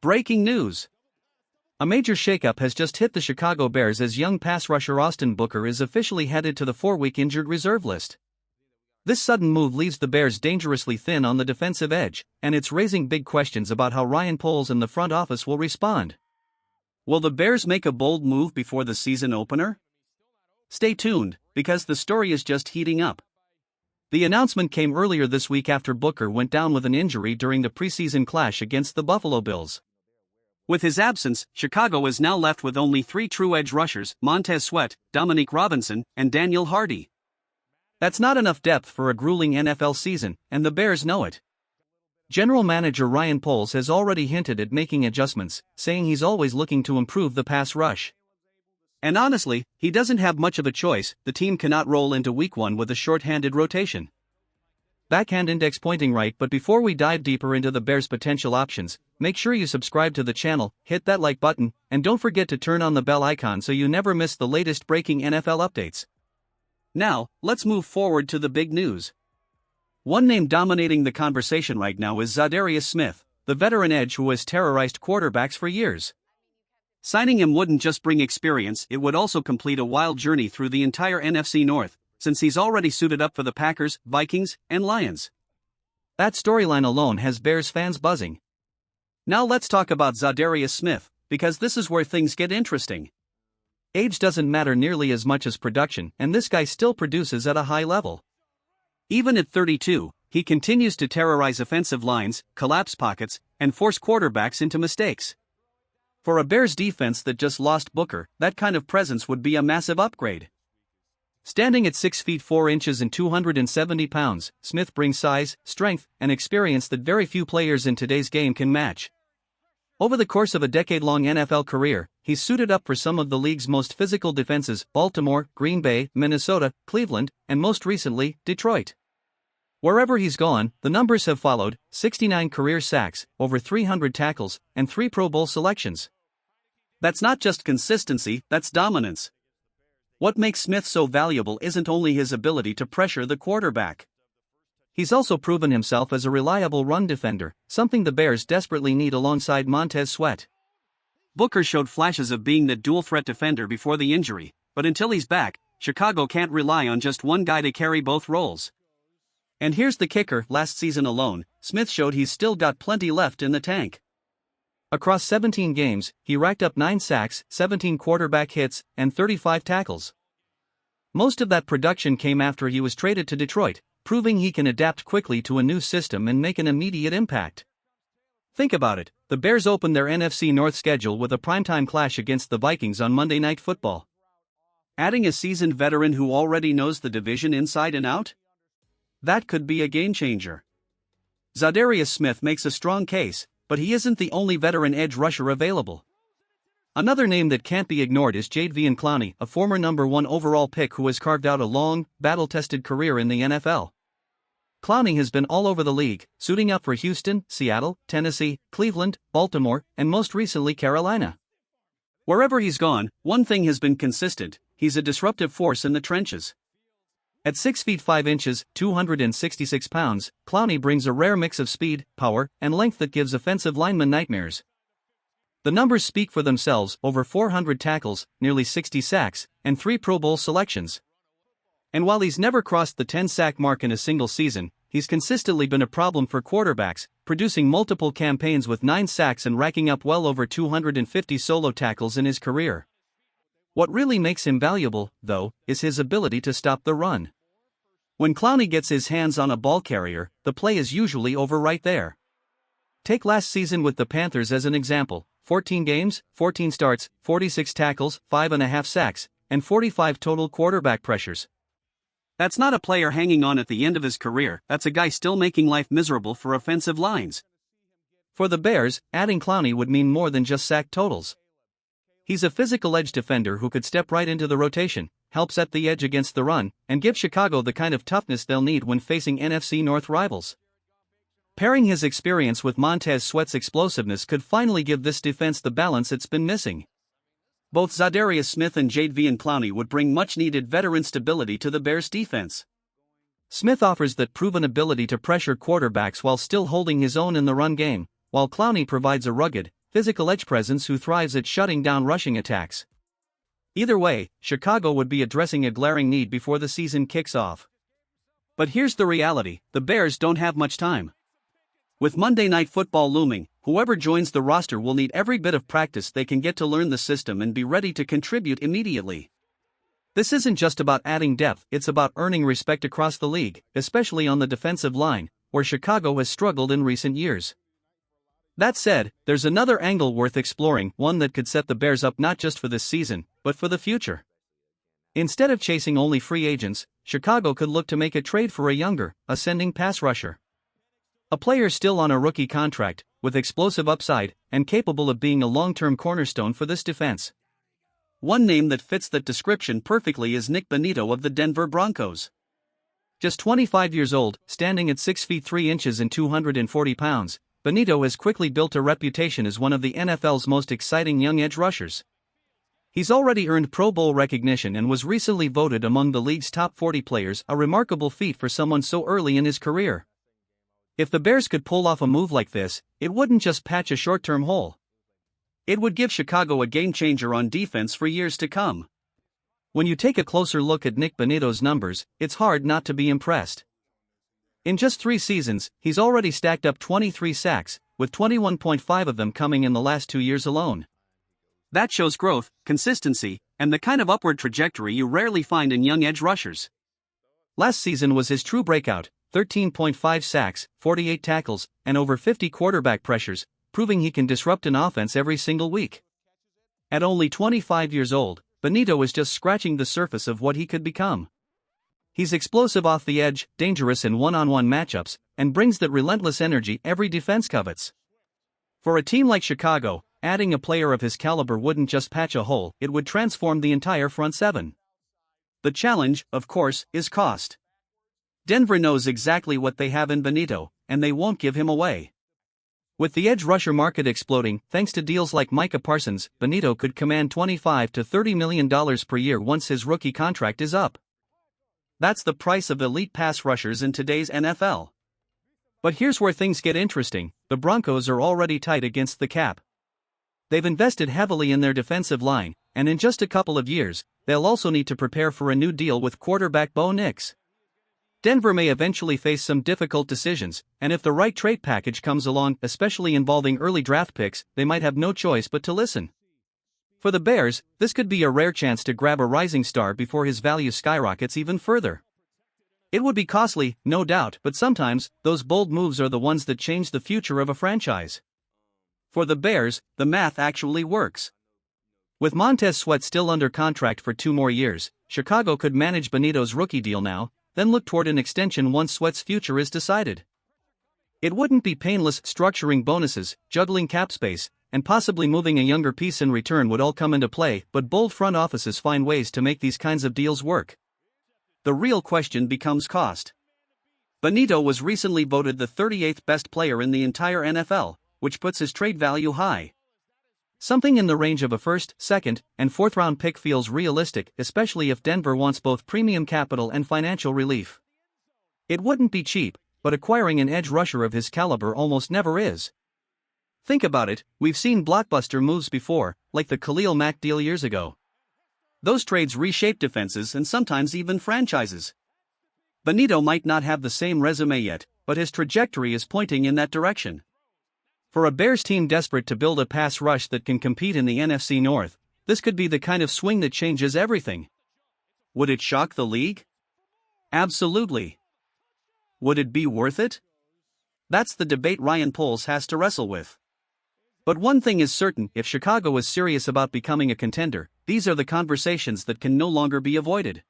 Breaking news! A major shakeup has just hit the Chicago Bears as young pass rusher Austin Booker is officially headed to the 4-week injured reserve list. This sudden move leaves the Bears dangerously thin on the defensive edge, and it's raising big questions about how Ryan Poles and the front office will respond. Will the Bears make a bold move before the season opener? Stay tuned, because the story is just heating up. The announcement came earlier this week after Booker went down with an injury during the preseason clash against the Buffalo Bills. With his absence, Chicago is now left with only 3 true edge rushers: Montez, Dominique Robinson, and Daniel Hardy. That's not enough depth for a grueling NFL season, and the Bears know it. General Manager Ryan Poles has already hinted at making adjustments, saying he's always looking to improve the pass rush. And honestly, he doesn't have much of a choice. The team cannot roll into week 1 with a short-handed rotation. Backhand index pointing right. But before we dive deeper into the Bears' potential options, make sure you subscribe to the channel, hit that like button, and don't forget to turn on the bell icon so you never miss the latest breaking NFL updates. Now, let's move forward to the big news. One name dominating the conversation right now is Zadarius Smith, the veteran edge who has terrorized quarterbacks for years. Signing him wouldn't just bring experience, it would also complete a wild journey through the entire NFC North, since he's already suited up for the Packers, Vikings, and Lions. That storyline alone has Bears fans buzzing. Now let's talk about Za'darius Smith, because this is where things get interesting. Age doesn't matter nearly as much as production, and this guy still produces at a high level. Even at 32, he continues to terrorize offensive lines, collapse pockets, and force quarterbacks into mistakes. For a Bears defense that just lost Booker, that kind of presence would be a massive upgrade. Standing at 6 feet 4 inches and 270 pounds, Smith brings size, strength, and experience that very few players in today's game can match. Over the course of a decade-long NFL career, he's suited up for some of the league's most physical defenses: Baltimore, Green Bay, Minnesota, Cleveland, and most recently, Detroit. Wherever he's gone, the numbers have followed: 69 career sacks, over 300 tackles, and 3 Pro Bowl selections. That's not just consistency, that's dominance. What makes Smith so valuable isn't only his ability to pressure the quarterback. He's also proven himself as a reliable run defender, something the Bears desperately need alongside Montez. Booker showed flashes of being the dual-threat defender before the injury, but until he's back, Chicago can't rely on just one guy to carry both roles. And here's the kicker: last season alone, Smith showed he's still got plenty left in the tank. Across 17 games, he racked up 9 sacks, 17 quarterback hits, and 35 tackles. Most of that production came after he was traded to Detroit, proving he can adapt quickly to a new system and make an immediate impact. Think about it: the Bears opened their NFC North schedule with a primetime clash against the Vikings on Monday Night Football. Adding a seasoned veteran who already knows the division inside and out? That could be a game-changer. Za'darius Smith makes a strong case, but he isn't the only veteran edge rusher available. Another name that can't be ignored is Jadeveon Clowney, a former number 1 overall pick who has carved out a long, battle-tested career in the NFL. Clowney has been all over the league, suiting up for Houston, Seattle, Tennessee, Cleveland, Baltimore, and most recently Carolina. Wherever he's gone, one thing has been consistent: he's a disruptive force in the trenches. At 6 feet 5 inches, 266 pounds, Clowney brings a rare mix of speed, power, and length that gives offensive linemen nightmares. The numbers speak for themselves: over 400 tackles, nearly 60 sacks, and 3 Pro Bowl selections. And while he's never crossed the 10-sack mark in a single season, he's consistently been a problem for quarterbacks, producing multiple campaigns with 9 sacks and racking up well over 250 solo tackles in his career. What really makes him valuable, though, is his ability to stop the run. When Clowney gets his hands on a ball carrier, the play is usually over right there. Take last season with the Panthers as an example: 14 games, 14 starts, 46 tackles, 5.5 sacks, and 45 total quarterback pressures. That's not a player hanging on at the end of his career, that's a guy still making life miserable for offensive lines. For the Bears, adding Clowney would mean more than just sack totals. He's a physical edge defender who could step right into the rotation, help set the edge against the run, and give Chicago the kind of toughness they'll need when facing NFC North rivals. Pairing his experience with Montez's explosiveness could finally give this defense the balance it's been missing. Both Za'darius Smith and Jadeveon Clowney would bring much-needed veteran stability to the Bears' defense. Smith offers that proven ability to pressure quarterbacks while still holding his own in the run game, while Clowney provides a rugged, physical edge presence who thrives at shutting down rushing attacks. Either way, Chicago would be addressing a glaring need before the season kicks off. But here's the reality: the Bears don't have much time. With Monday Night Football looming, whoever joins the roster will need every bit of practice they can get to learn the system and be ready to contribute immediately. This isn't just about adding depth, it's about earning respect across the league, especially on the defensive line, where Chicago has struggled in recent years. That said, there's another angle worth exploring, one that could set the Bears up not just for this season, but for the future. Instead of chasing only free agents, Chicago could look to make a trade for a younger, ascending pass rusher. A player still on a rookie contract, with explosive upside, and capable of being a long-term cornerstone for this defense. One name that fits that description perfectly is Nick Bonito of the Denver Broncos. Just 25 years old, standing at 6 feet 3 inches and 240 pounds, Bonito has quickly built a reputation as one of the NFL's most exciting young edge rushers. He's already earned Pro Bowl recognition and was recently voted among the league's top 40 players, a remarkable feat for someone so early in his career. If the Bears could pull off a move like this, it wouldn't just patch a short-term hole. It would give Chicago a game-changer on defense for years to come. When you take a closer look at Nick Bonito's numbers, it's hard not to be impressed. In just 3 seasons, he's already stacked up 23 sacks, with 21.5 of them coming in the last 2 years alone. That shows growth, consistency, and the kind of upward trajectory you rarely find in young edge rushers. Last season was his true breakout: 13.5 sacks, 48 tackles, and over 50 quarterback pressures, proving he can disrupt an offense every single week. At only 25 years old, Bonito is just scratching the surface of what he could become. He's explosive off the edge, dangerous in one-on-one matchups, and brings that relentless energy every defense covets. For a team like Chicago, adding a player of his caliber wouldn't just patch a hole, it would transform the entire front seven. The challenge, of course, is cost. Denver knows exactly what they have in Bonito, and they won't give him away. With the edge rusher market exploding, thanks to deals like Micah Parsons, Bonito could command $25 to $30 million per year once his rookie contract is up. That's the price of elite pass rushers in today's NFL. But here's where things get interesting: the Broncos are already tight against the cap. They've invested heavily in their defensive line, and in just a couple of years, they'll also need to prepare for a new deal with quarterback Bo Nix. Denver may eventually face some difficult decisions, and if the right trade package comes along, especially involving early draft picks, they might have no choice but to listen. For the Bears, this could be a rare chance to grab a rising star before his value skyrockets even further. It would be costly, no doubt, but sometimes, those bold moves are the ones that change the future of a franchise. For the Bears, the math actually works. With Montez still under contract for 2 more years, Chicago could manage Bonito's rookie deal now, then look toward an extension once Sweat's future is decided. It wouldn't be painless. Structuring bonuses, juggling cap space, and possibly moving a younger piece in return would all come into play, but bold front offices find ways to make these kinds of deals work. The real question becomes cost. Bonito was recently voted the 38th best player in the entire NFL, which puts his trade value high. Something in the range of a first, second, and fourth-round pick feels realistic, especially if Denver wants both premium capital and financial relief. It wouldn't be cheap, but acquiring an edge rusher of his caliber almost never is. Think about it: we've seen blockbuster moves before, like the Khalil Mack deal years ago. Those trades reshape defenses and sometimes even franchises. Bonito might not have the same resume yet, but his trajectory is pointing in that direction. For a Bears team desperate to build a pass rush that can compete in the NFC North, this could be the kind of swing that changes everything. Would it shock the league? Absolutely. Would it be worth it? That's the debate Ryan Poles has to wrestle with. But one thing is certain: if Chicago is serious about becoming a contender, these are the conversations that can no longer be avoided.